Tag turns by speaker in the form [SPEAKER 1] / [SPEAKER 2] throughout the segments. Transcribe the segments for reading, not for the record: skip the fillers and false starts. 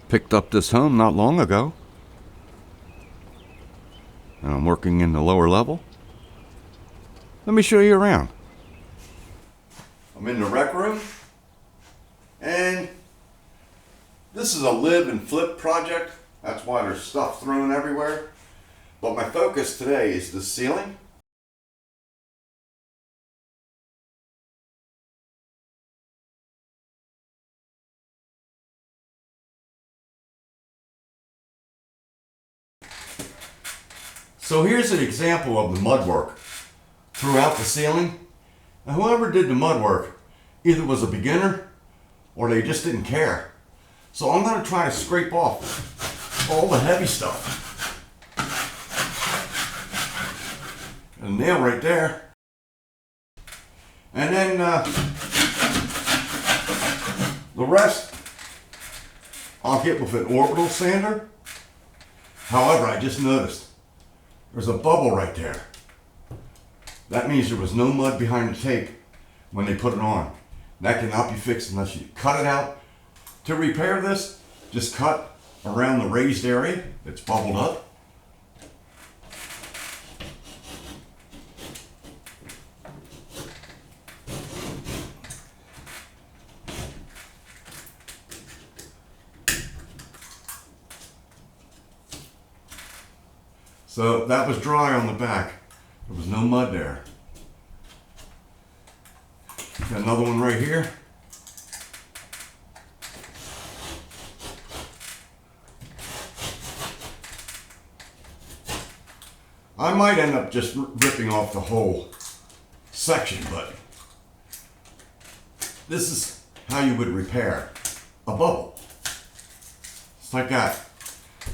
[SPEAKER 1] Picked up this home not long ago, and I'm working in the lower level. Let me show you around. I'm in the rec room, and this is a live and flip project. That's why there's stuff thrown everywhere. But my focus today is the ceiling. So here's an example of the mud work throughout the ceiling. Now whoever did the mud work either was a beginner or they just didn't care. So I'm going to try to scrape off all the heavy stuff. A nail right there. And then the rest I'll get with an orbital sander. However, I just noticed there's a bubble right there. That means there was no mud behind the tape when they put it on. That cannot be fixed unless you cut it out. To repair this, just cut around the raised area that's bubbled up. So that was dry on the back. There was no mud there. Got another one right here. I might end up just ripping off the whole section, but this is how you would repair a bubble. It's like that.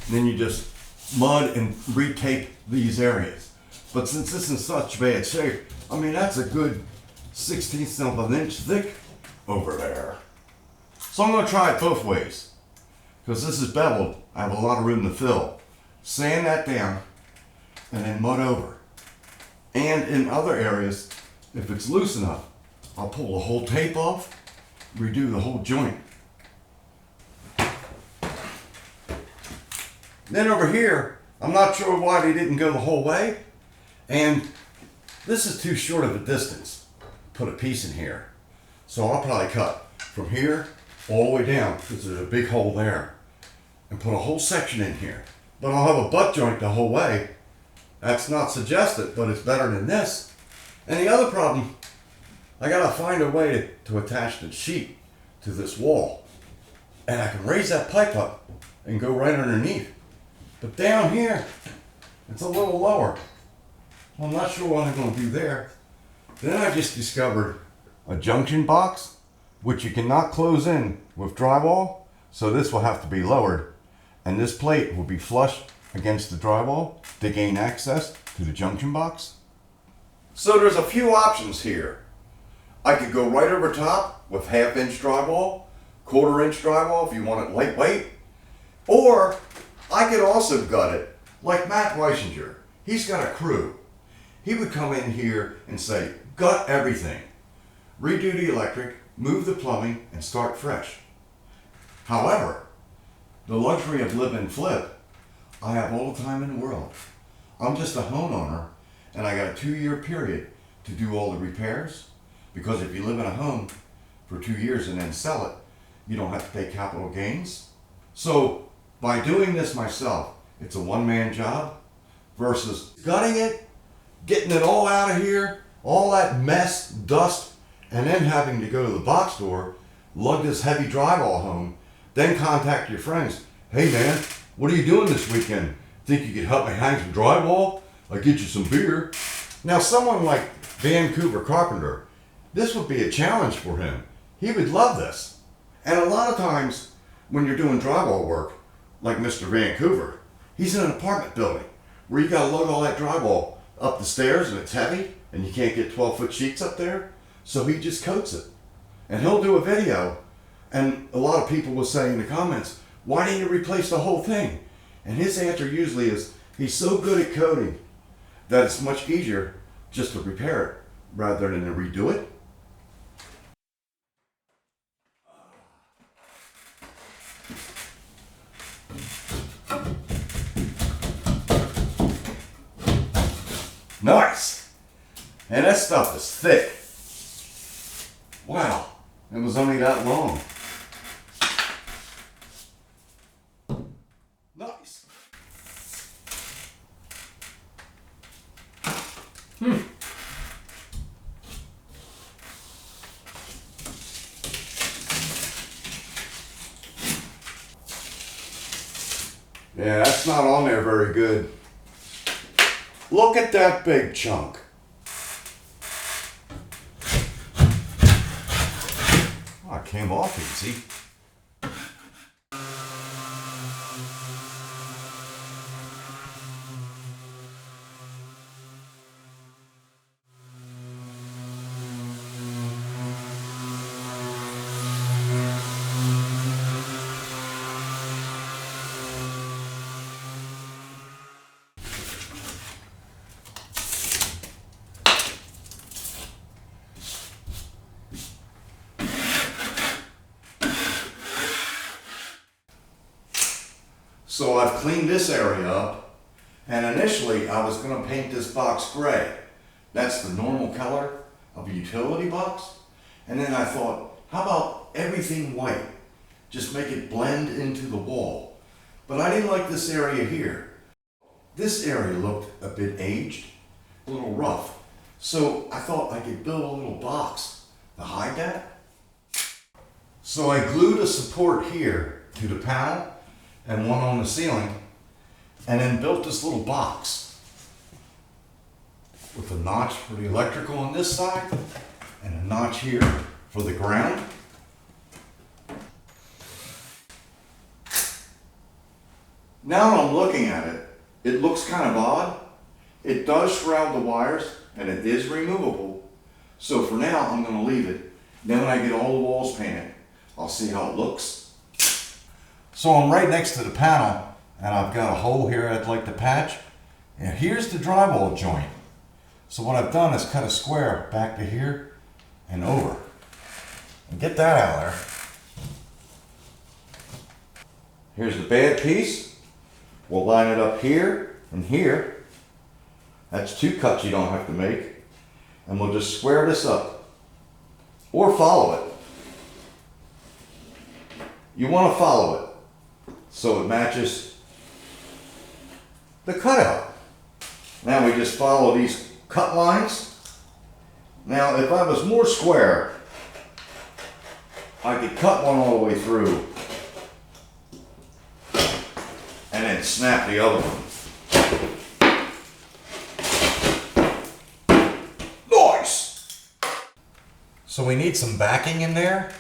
[SPEAKER 1] And then you just mud and retape these areas. But since this is in such bad shape, I mean, that's a good 1/16 of an inch thick over there. So I'm going to try it both ways. Because this is beveled, I have a lot of room to fill. Sand that down and then mud over. And in other areas, if it's loose enough, I'll pull the whole tape off, redo the whole joint. Then over here, I'm not sure why they didn't go the whole way. And this is too short of a distance. Put a piece in here. So I'll probably cut from here all the way down, because there's a big hole there, and put a whole section in here. But I'll have a butt joint the whole way. That's not suggested, but it's better than this. And the other problem, I gotta find a way to attach the sheet to this wall. And I can raise that pipe up and go right underneath. But down here, it's a little lower. I'm not sure what I'm going to do there. Then I just discovered a junction box, which you cannot close in with drywall. So this will have to be lowered. And this plate will be flush against the drywall to gain access to the junction box. So there's a few options here. I could go right over top with 1/2 inch drywall, 1/4 inch drywall if you want it lightweight. Or I could also gut it like Matt Weisinger. He's got a crew. He would come in here and say, gut everything, redo the electric, move the plumbing, and start fresh. However, the luxury of live and flip, I have all the time in the world. I'm just a homeowner, and I got a 2-year period to do all the repairs, because if you live in a home for 2 years and then sell it, you don't have to pay capital gains. So by doing this myself, it's a one-man job versus gutting it, getting it all out of here, all that mess, dust, and then having to go to the box store, lug this heavy drywall home, then contact your friends. Hey man, what are you doing this weekend? Think you could help me hang some drywall? I'll get you some beer. Now someone like Vancouver Carpenter, this would be a challenge for him. He would love this. And a lot of times when you're doing drywall work, like Mr. Vancouver, he's in an apartment building where you gotta lug all that drywall up the stairs and it's heavy and you can't get 12-foot sheets up there. So he just coats it. And he'll do a video, and a lot of people will say in the comments, why didn't you replace the whole thing? And his answer usually is, he's so good at coating that it's much easier just to repair it rather than to redo it. Nice. And that stuff is thick. Wow, it was only that long. Nice. Yeah, that's not on there very good. Look at that big chunk. Oh, it came off easy. So I've cleaned this area up, and initially I was going to paint this box gray. That's the normal color of a utility box. And then I thought, how about everything white? Just make it blend into the wall. But I didn't like this area here. This area looked a bit aged, a little rough. So I thought I could build a little box to hide that. So I glued a support here to the panel and one on the ceiling, and then built this little box with a notch for the electrical on this side and a notch here for the ground. Now that I'm looking at it, it looks kind of odd. It does shroud the wires and it is removable. So for now, I'm going to leave it. Then when I get all the walls painted, I'll see how it looks. So I'm right next to the panel, and I've got a hole here I'd like to patch. And here's the drywall joint. So what I've done is cut a square back to here and over. And get that out of there. Here's the bad piece. We'll line it up here and here. That's 2 cuts you don't have to make. And we'll just square this up. Or follow it. You want to follow it so it matches the cutout. Now we just follow these cut lines. Now if I was more square, I could cut one all the way through and then snap the other one. Nice! So we need some backing in there,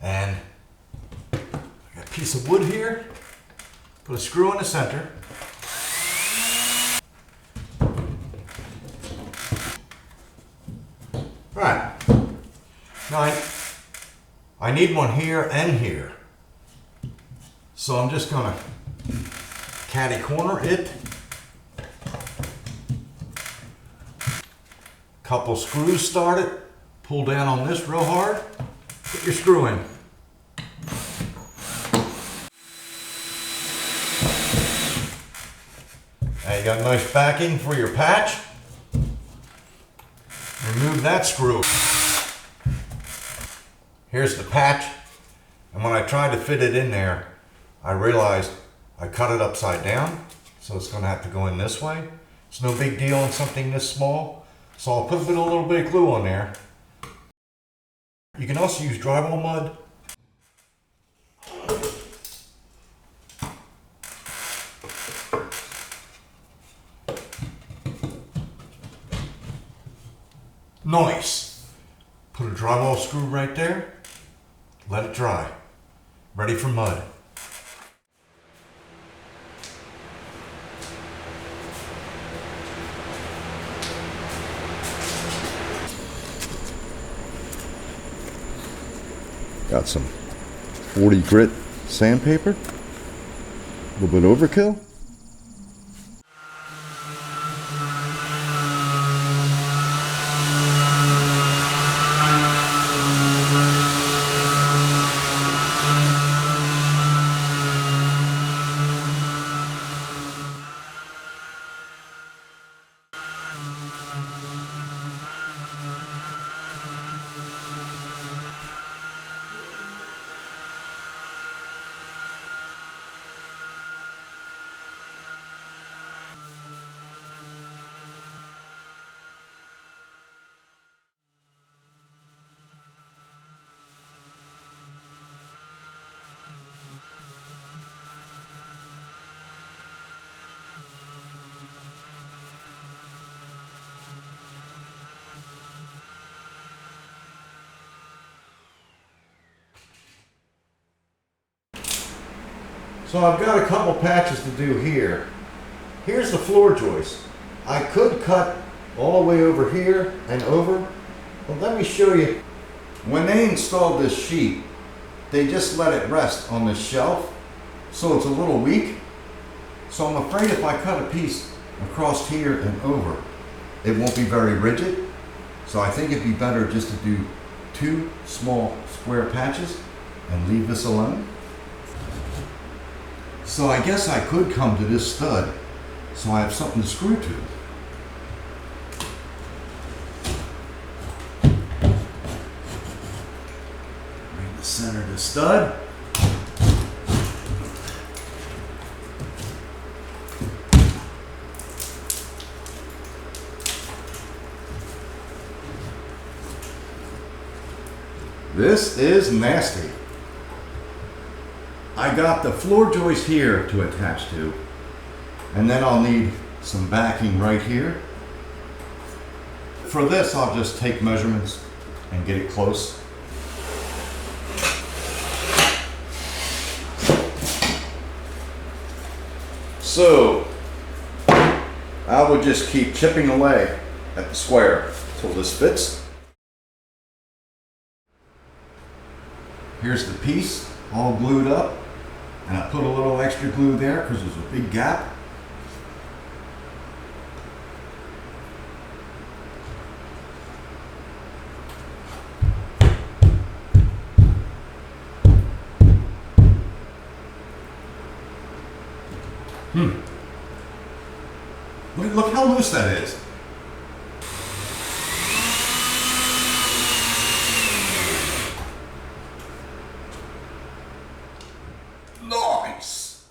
[SPEAKER 1] and I got a piece of wood here. Put a screw in the center. Right. Now I need one here and here. So I'm just gonna catty corner it. Couple screws started. Pull down on this real hard. Put your screw in. Now you got nice backing for your patch. Remove that screw. Here's the patch, and when I tried to fit it in there, I realized I cut it upside down, so it's going to have to go in this way. It's no big deal on something this small, so I'll put a little bit of glue on there. You can also use drywall mud. Nice. Put a drywall screw right there. Let it dry. Ready for mud. Got some 40 grit sandpaper. A little bit overkill. So I've got a couple patches to do here. Here's the floor joist. I could cut all the way over here and over, but let me show you. When they installed this sheet, they just let it rest on this shelf, so it's a little weak. So I'm afraid if I cut a piece across here and over, it won't be very rigid. So I think it'd be better just to do 2 small square patches and leave this alone. So I guess I could come to this stud so I have something to screw to. Right, the center of the stud. This is nasty. I got the floor joist here to attach to, and then I'll need some backing right here. For this, I'll just take measurements and get it close. So, I would just keep chipping away at the square until this fits. Here's the piece all glued up, and I put a little extra glue there because there's a big gap. Look how loose that is. Nice.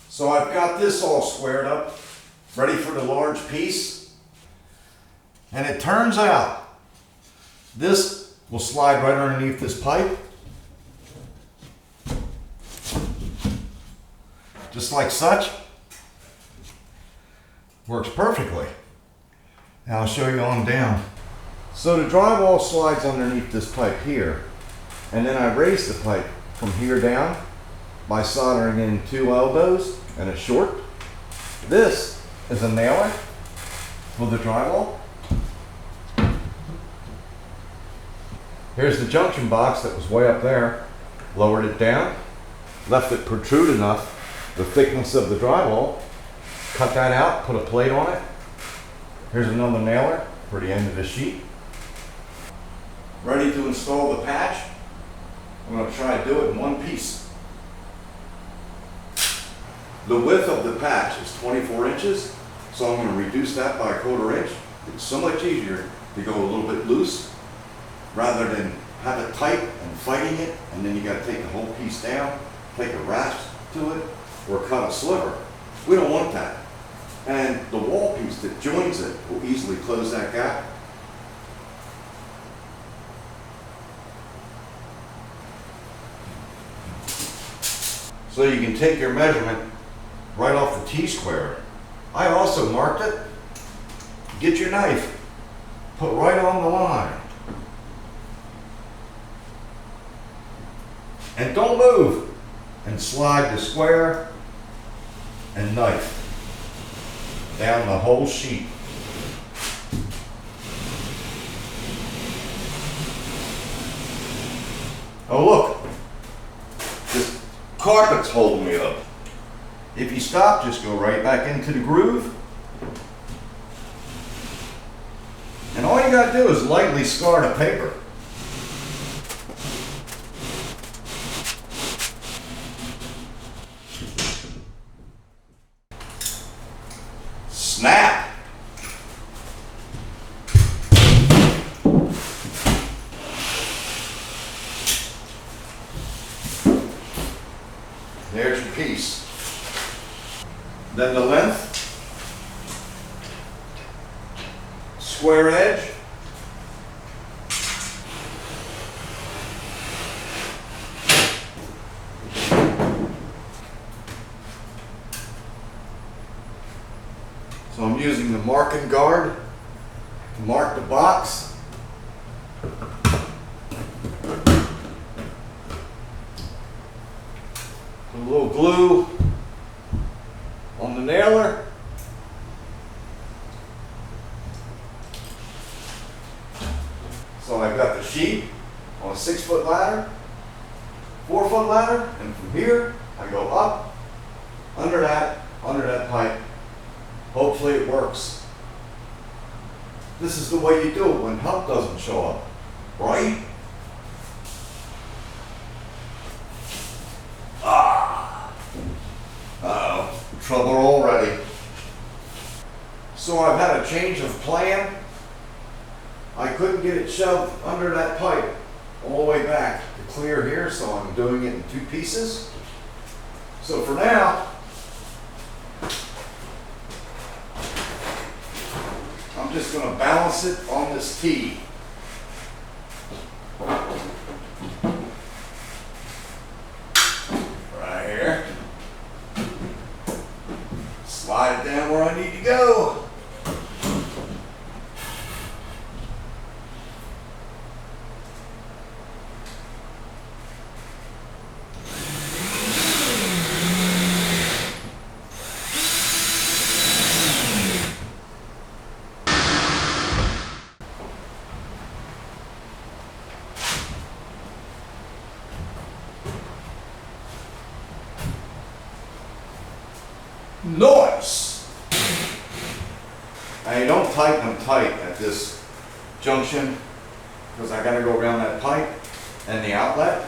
[SPEAKER 1] So I've got this all squared up, ready for the large piece. And it turns out this will slide right underneath this pipe. Just like such. Works perfectly. Now I'll show you on down. So the drywall slides underneath this pipe here, and then I raise the pipe from here down by soldering in 2 elbows and a short. This is a nailer for the drywall. Here's the junction box that was way up there. Lowered it down, left it protrude enough, the thickness of the drywall. Cut that out, put a plate on it. Here's another nailer for the end of the sheet. Ready to install the patch. I'm going to try to do it in one piece. The width of the patch is 24 inches, so I'm going to reduce that by 1/4 inch. It's so much easier to go a little bit loose rather than have it tight and fighting it, and then you got to take the whole piece down, take a rasp to it, or cut a sliver. We don't want that. And the wall piece that joins it will easily close that gap. So you can take your measurement right off the T-square. I also marked it. Get your knife, put right on the line. And don't move. And slide the square and knife down the whole sheet. Oh look, this carpet's holding me up. If you stop, just go right back into the groove. And all you gotta do is lightly scar the paper. Snap! There's your piece. Then the length, square edge, so I'm using the marking guard to mark the box. A little glue on the nailer. So I've got the sheet on a 6-foot ladder, 4-foot ladder, and from here I go up under that pipe. Hopefully it works. This is the way you do it when help doesn't show up, right? Uh-oh, trouble already. So I've had a change of plan. I couldn't get it shoved under that pipe all the way back to clear here, so I'm doing it in 2 pieces. So for now, I'm just going to balance it on this T. Right here. Slide it down where I need to go. Nice! Now you don't tighten them tight at this junction because I got to go around that pipe and the outlet.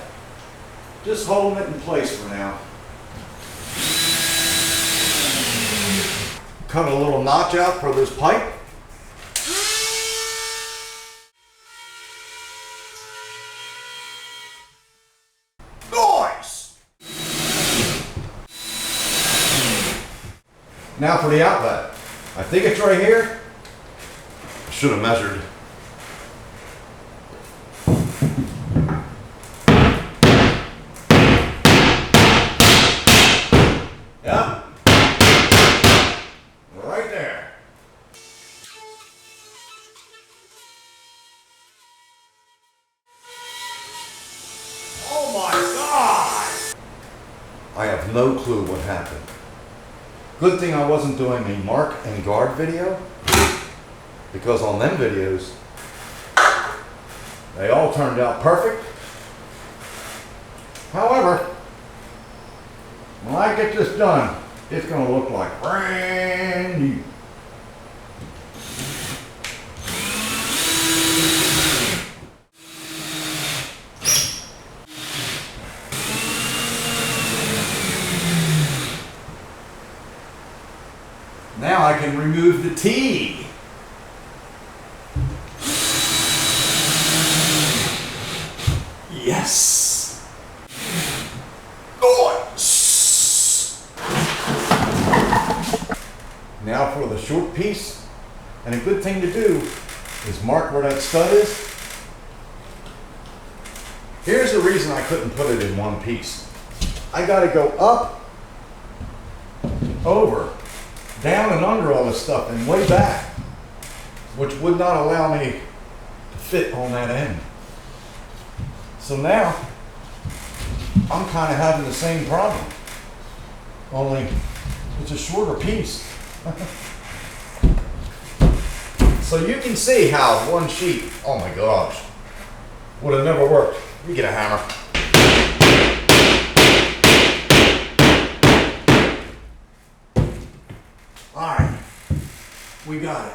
[SPEAKER 1] Just holding it in place for now. Cut a little notch out for this pipe. Nice! Now for the outlet. I think it's right here. Should have measured. Yeah. Right there. Oh my God! I have no clue what happened. Good thing I wasn't doing a mark and guard video, because on them videos, they all turned out perfect. However, when I get this done, it's going to look like brand new. Now I can remove the T. Yes. Nice. Now for the short piece. And a good thing to do is mark where that stud is. Here's the reason I couldn't put it in one piece. I got to go up, over, down and under all this stuff and way back, which would not allow me to fit on that end. So now I'm kind of having the same problem, only it's a shorter piece. So you can see how one sheet, oh my gosh, would have never worked. You get a hammer. All right, we got it.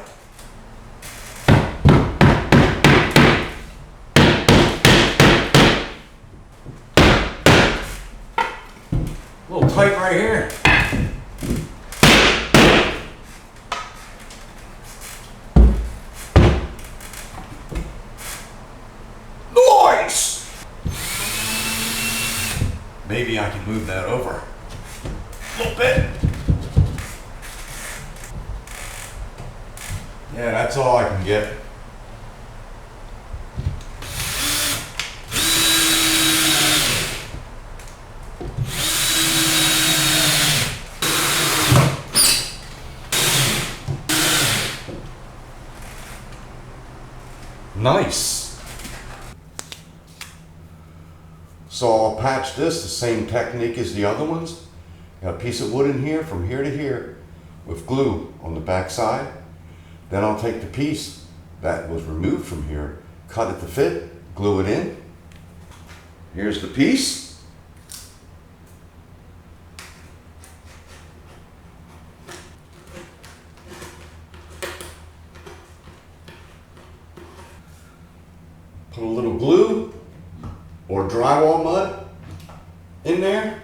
[SPEAKER 1] A little tight right here. Nice! Maybe I can move that over. little bit. Yeah, that's all I can get. Nice. So I'll patch this the same technique as the other ones. Got a piece of wood in here from here to here with glue on the back side. Then I'll take the piece that was removed from here, cut it to fit, glue it in. Here's the piece. Put a little glue or drywall mud in there.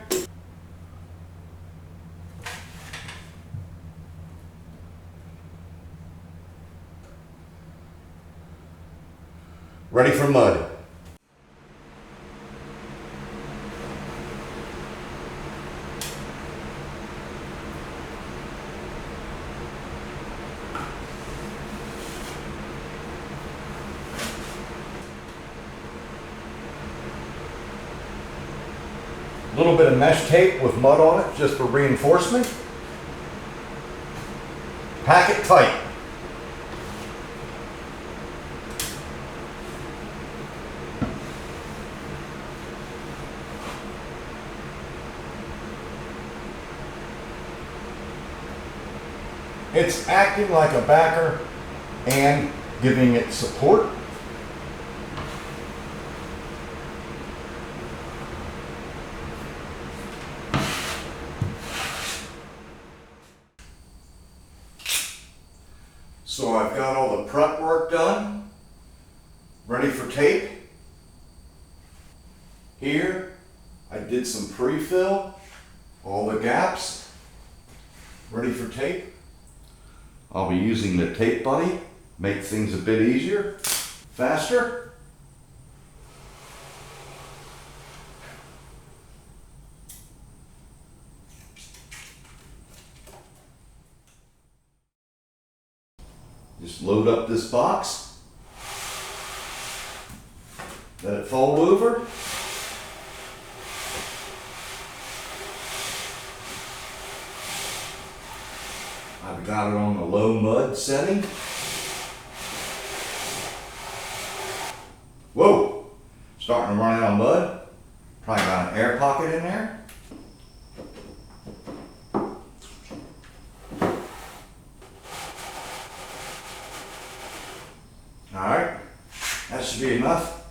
[SPEAKER 1] Ready for mud. A little bit of mesh tape with mud on it just for reinforcement. Pack it tight. It's acting like a backer and giving it support. So I've got all the prep work done, ready for tape. Here, I did some pre-fill, all the gaps, ready for tape. I'll be using the TapeBuddy, make things a bit easier, faster. Just load up this box, let it fold over. I've got it on the low mud setting. Whoa, starting to run out of mud. Probably got an air pocket in there. All right, that should be enough.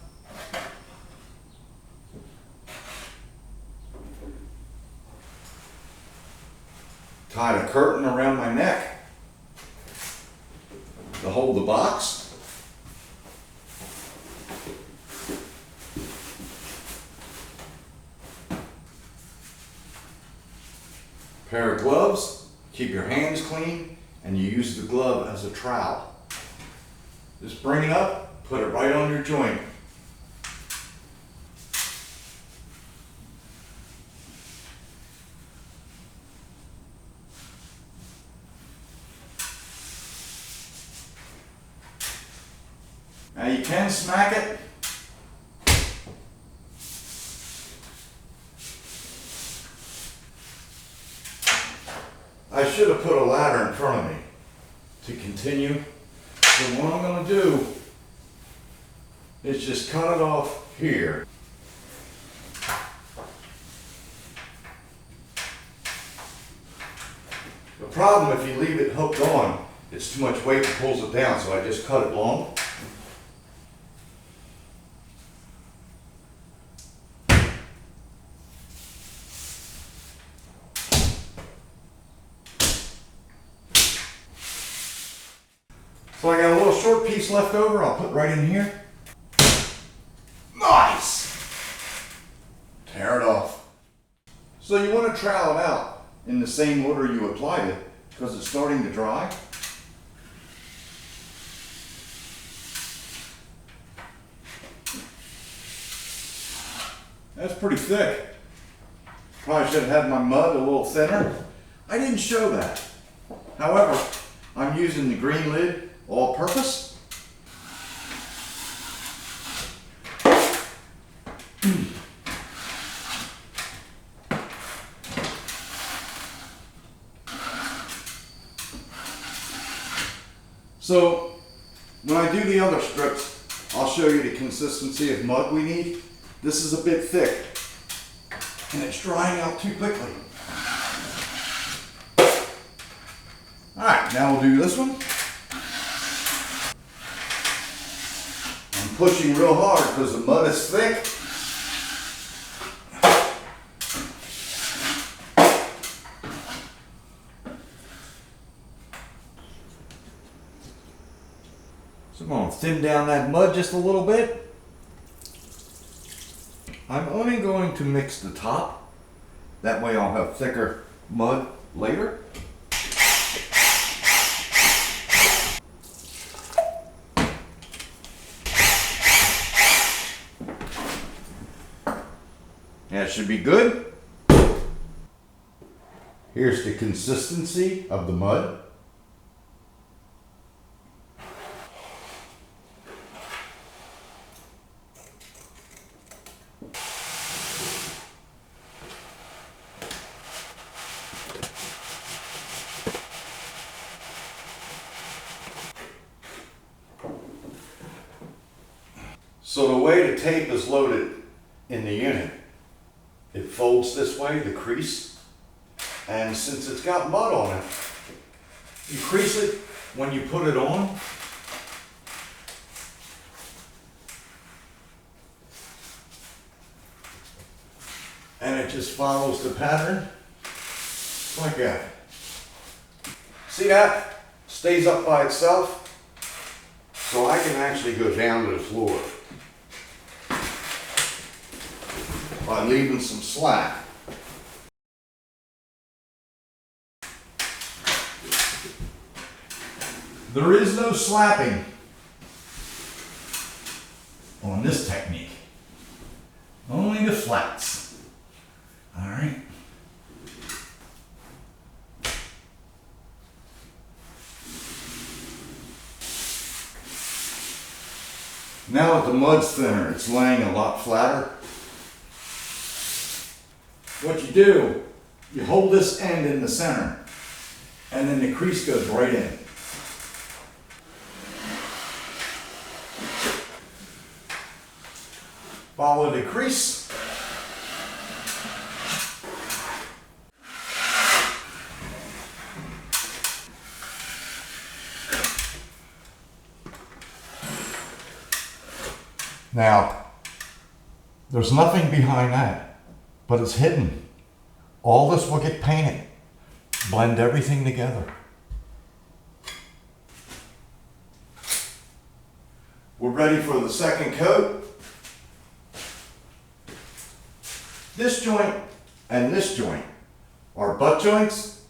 [SPEAKER 1] Tied a curtain around my neck to hold the box. Pair of gloves, keep your hands clean, and you use the glove as a trowel. Just bring it up, put it right on your joint. Now you can smack it. I should have put a ladder in front of me to continue. So what I'm going to do is just cut it off here. The problem if you leave it hooked on, it's too much weight and pulls it down, so I just cut it long. So I got a little short piece left over, I'll put right in here. Nice! Tear it off. So you want to trowel it out in the same order you applied it because it's starting to dry. That's pretty thick. Probably should have had my mud a little thinner. I didn't show that. However, I'm using the green lid all-purpose. So when I do the other strips, I'll show you the consistency of mud we need. This is a bit thick and it's drying out too quickly. All right, now we'll do this one. I'm pushing real hard because the mud is thick. So I'm going to thin down that mud just a little bit. I'm only going to mix the top. That way I'll have thicker mud later. That should be good. Here's the consistency of the mud. So the way the tape is loaded in the unit, it folds this way, the crease, and since it's got mud on it, you crease it when you put it on. And it just follows the pattern like that. See that? Stays up by itself, so I can actually go down to the floor by leaving some slack. There is no slapping on this technique, only the flats. All right. Now that the mud's thinner, it's laying a lot flatter. What you do, you hold this end in the center, and then the crease goes right in. Follow the crease. Now, there's nothing behind that, but it's hidden. All this will get painted. Blend everything together. We're ready for the second coat. This joint and this joint are butt joints,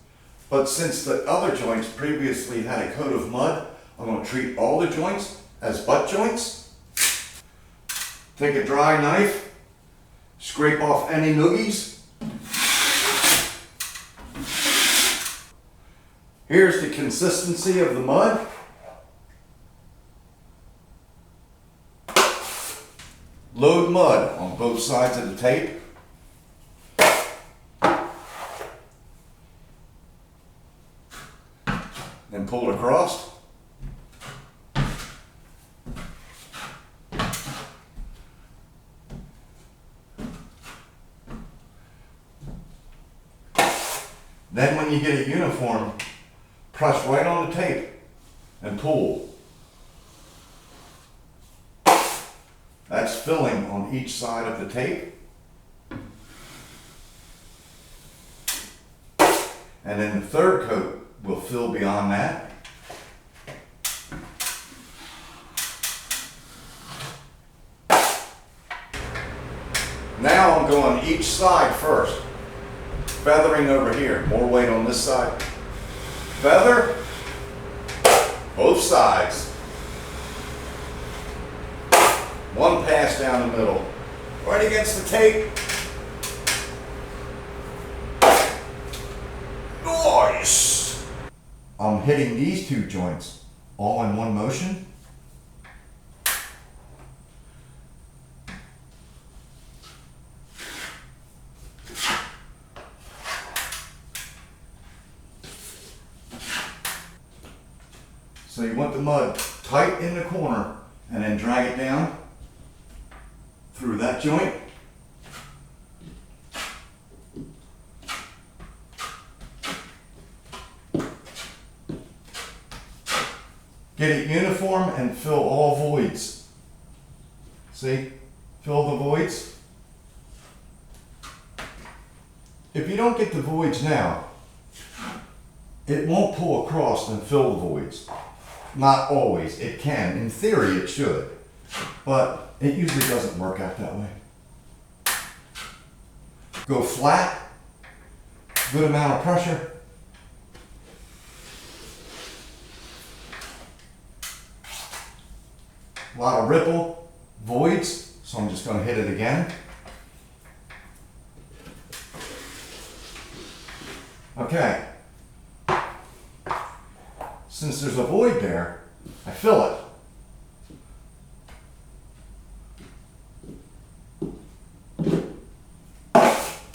[SPEAKER 1] but since the other joints previously had a coat of mud, I'm going to treat all the joints as butt joints. Take a dry knife, scrape off any noogies. Here's the consistency of the mud. Load mud on both sides of the tape. Then pull it across. Then when you get it uniform, press right on the tape and pull. That's filling on each side of the tape. And then the third coat will fill beyond that. Now I'm going each side first. Feathering over here, more weight on this side. Feather, both sides. One pass down the middle, right against the tape. hitting these two joints all in one motion. So you want the mud tight in the corner and then drag it down through that joint. Get it uniform and fill all voids. See? Fill the voids. If you don't get the voids now, it won't pull across and fill the voids. Not always. It can. In theory, it should. But it usually doesn't work out that way. Go flat. Good amount of pressure. A lot of ripple, voids, so I'm just going to hit it again. Okay. Since there's a void there, I fill it.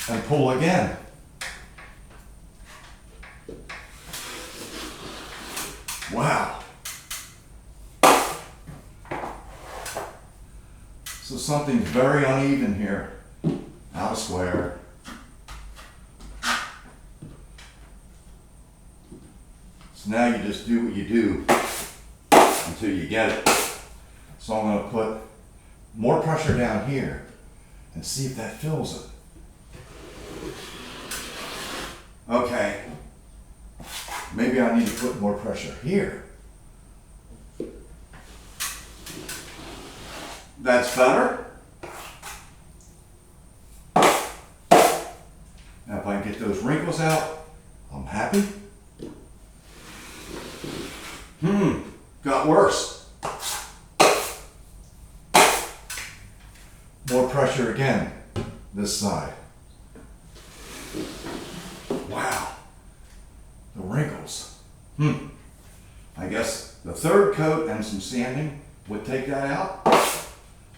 [SPEAKER 1] And pull again. Wow. So something's very uneven here. Out of square. So now you just do what you do until you get it. So I'm going to put more pressure down here and see if that fills it. Okay. Maybe I need to put more pressure here. That's better. Now if I can get those wrinkles out, I'm happy. Got worse. More pressure again, this side. Wow, the wrinkles. I guess the third coat and some sanding would take that out.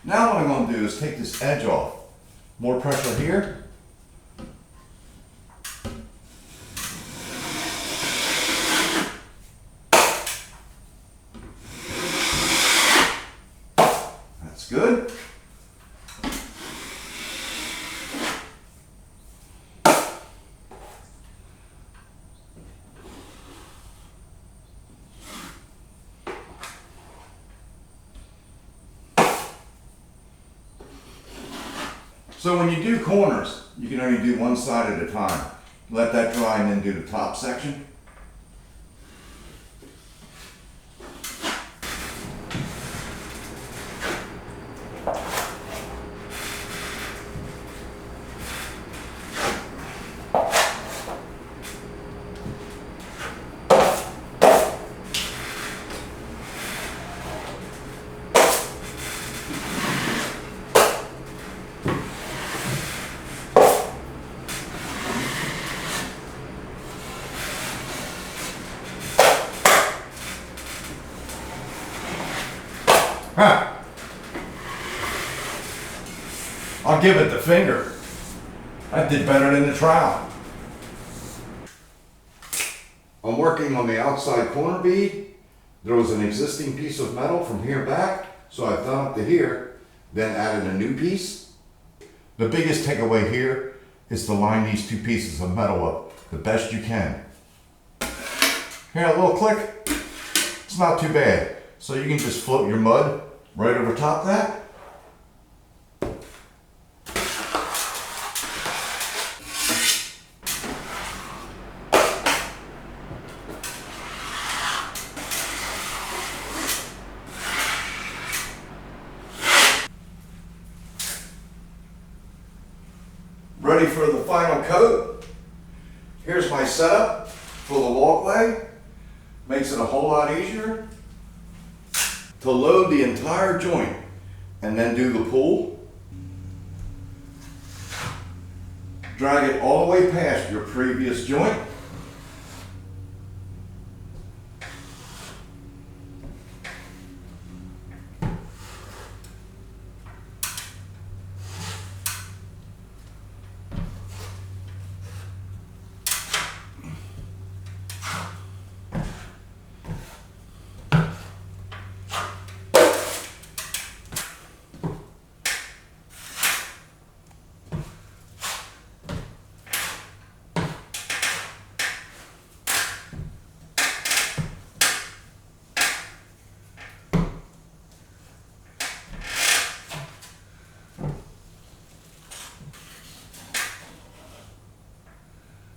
[SPEAKER 1] Now what I'm going to do is take this edge off. More pressure here. That's good. So when you do corners, you can only do one side at a time. Let that dry and then do the top section. I'll give it the finger. I did better than the trowel. I'm working on the outside corner bead. There was an existing piece of metal from here back, so I've done up to here, then added a new piece. The biggest takeaway here is to line these two pieces of metal up the best you can. Hear a little click? It's not too bad. So you can just float your mud right over top of that. Ready for the final coat. Here's my setup for the walkway. Makes it a whole lot easier to load the entire joint and then do the pull. Drag it all the way past your previous joint.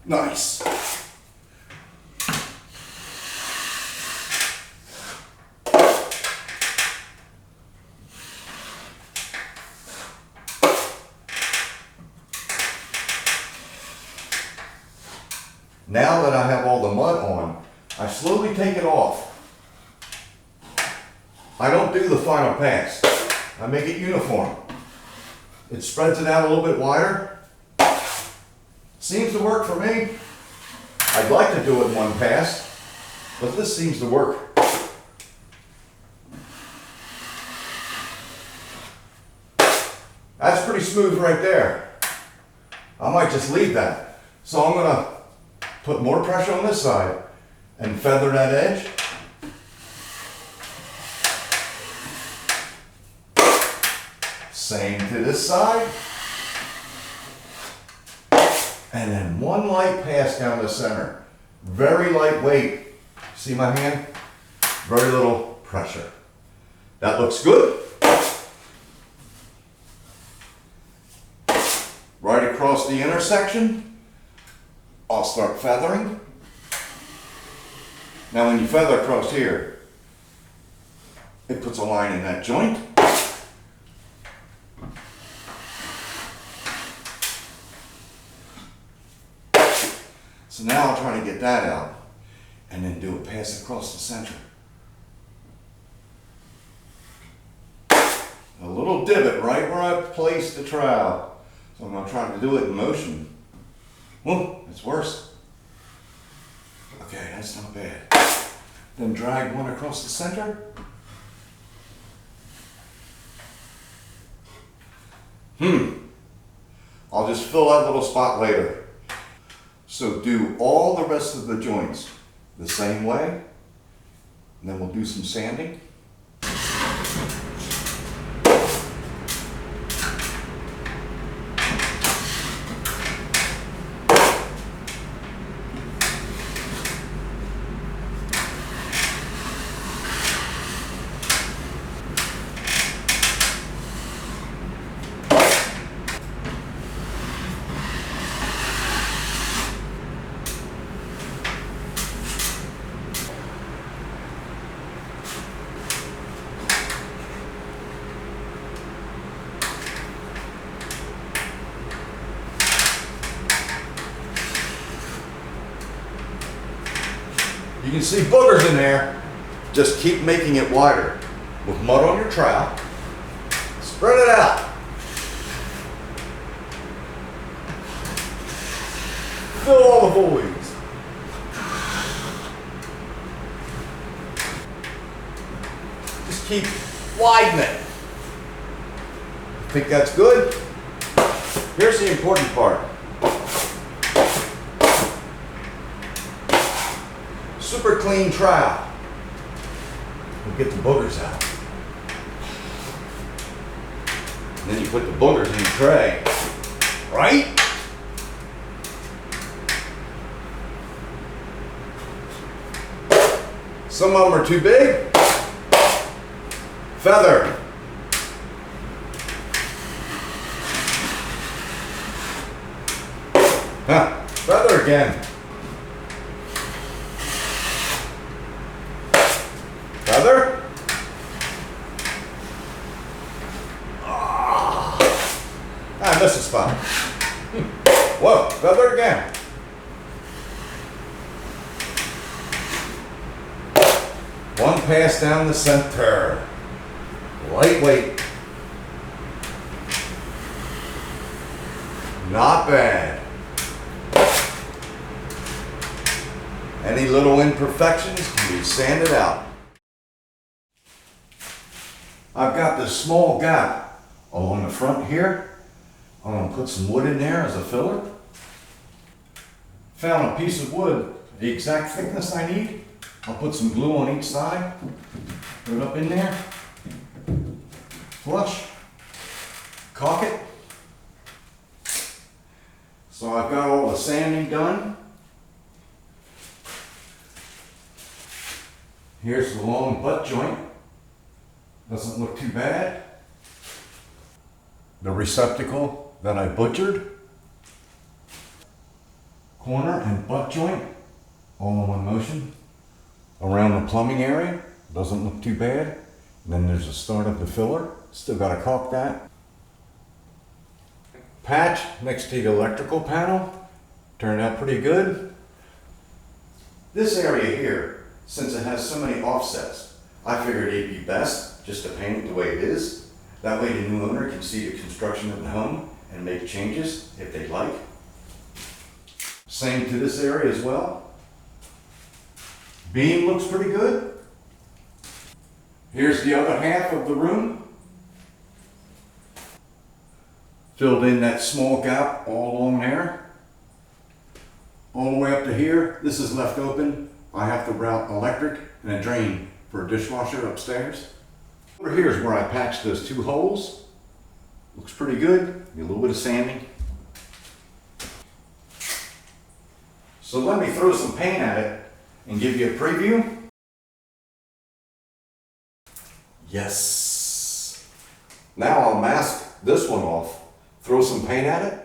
[SPEAKER 1] Nice. Now that I have all the mud on, I slowly take it off. I don't do the final pass. I make it uniform. It spreads it out a little bit wider. Seems to work for me. I'd like to do it in one pass, but this seems to work. That's pretty smooth right there. I might just leave that. So I'm gonna put more pressure on this side and feather that edge. Same to this side. And then one light pass down the center. Very lightweight. See my hand? Very little pressure. That looks good. Right across the intersection, I'll start feathering. Now when you feather across here, it puts a line in that joint. So now I'll try to get that out and then do a pass across the center. A little divot right where I placed the trowel. So I'm going to try to do it in motion. Whoa, it's worse. Okay, that's not bad. Then drag one across the center. I'll just fill that little spot later. So do all the rest of the joints the same way. And then we'll do some sanding. You can see boogers in there. Just keep making it wider. With mud on your trowel, spread it out. Fill all the voids. Just keep widening it. Think that's good? Here's the important part. Super clean trowel. We'll get the boogers out. And then you put the boogers in the tray, right? Some of them are too big. Feather. Feather again. Feather. I missed a spot. Whoa, feather again. One pass down the center. Lightweight. Not bad. Any little imperfections can be sanded out. I've got this small gap along the front here. I'm going to put some wood in there as a filler. Found a piece of wood, the exact thickness I need. I'll put some glue on each side. Put it up in there. Flush. Caulk it. So I've got all the sanding done. Here's the long butt joint. Doesn't look too bad. The receptacle that I butchered. corner and butt joint all in one motion. Around the plumbing area, doesn't look too bad. And then there's the start of the filler, still gotta caulk that. Patch next to the electrical panel, turned out pretty good. This area here, since it has so many offsets, I figured it'd be best just to paint it the way it is. That way the new owner can see the construction of the home and make changes if they'd like. Same to this area as well. Beam looks pretty good. Here's the other half of the room. Filled in that small gap all along there. All the way up to here, this is left open. I have to route electric and a drain for a dishwasher upstairs. Over here is where I patched those 2 holes. Looks pretty good. Need a little bit of sanding. So let me throw some paint at it and give you a preview. Yes. Now I'll mask this one off, throw some paint at it.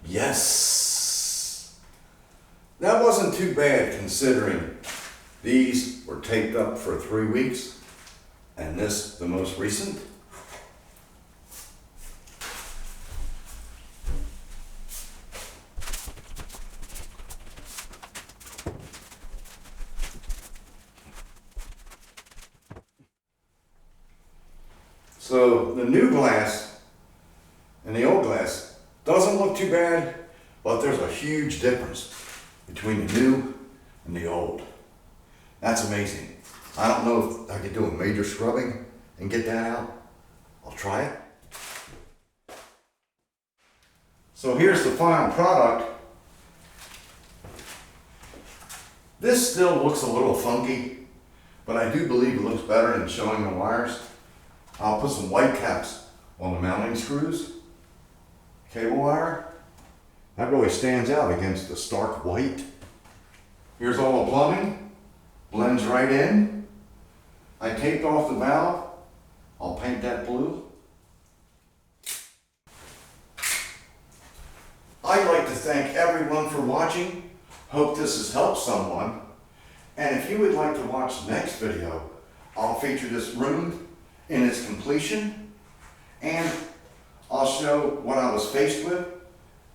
[SPEAKER 1] Yes! That wasn't too bad considering these were taped up for 3 weeks and this the most recent. So the new glass and the old glass doesn't look too bad, but there's a huge difference between the new and the old. That's amazing. I don't know if I could do a major scrubbing and get that out. I'll try it. So here's the final product. This still looks a little funky, but I do believe it looks better than showing the wires. I'll put some white caps on the mounting screws. Cable wire. That really stands out against the stark white. Here's all the plumbing. Blends right in. I taped off the valve. I'll paint that blue. I'd like to thank everyone for watching. Hope this has helped someone. And if you would like to watch the next video, I'll feature this room in its completion, and I'll show what I was faced with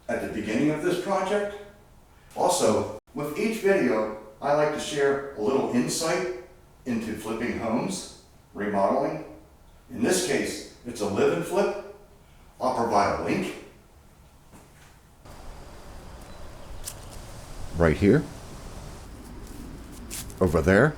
[SPEAKER 1] at the beginning of this project. Also, with each video, I like to share a little insight into flipping homes, remodeling. In this case, it's a live and flip. I'll provide a link right here, over there,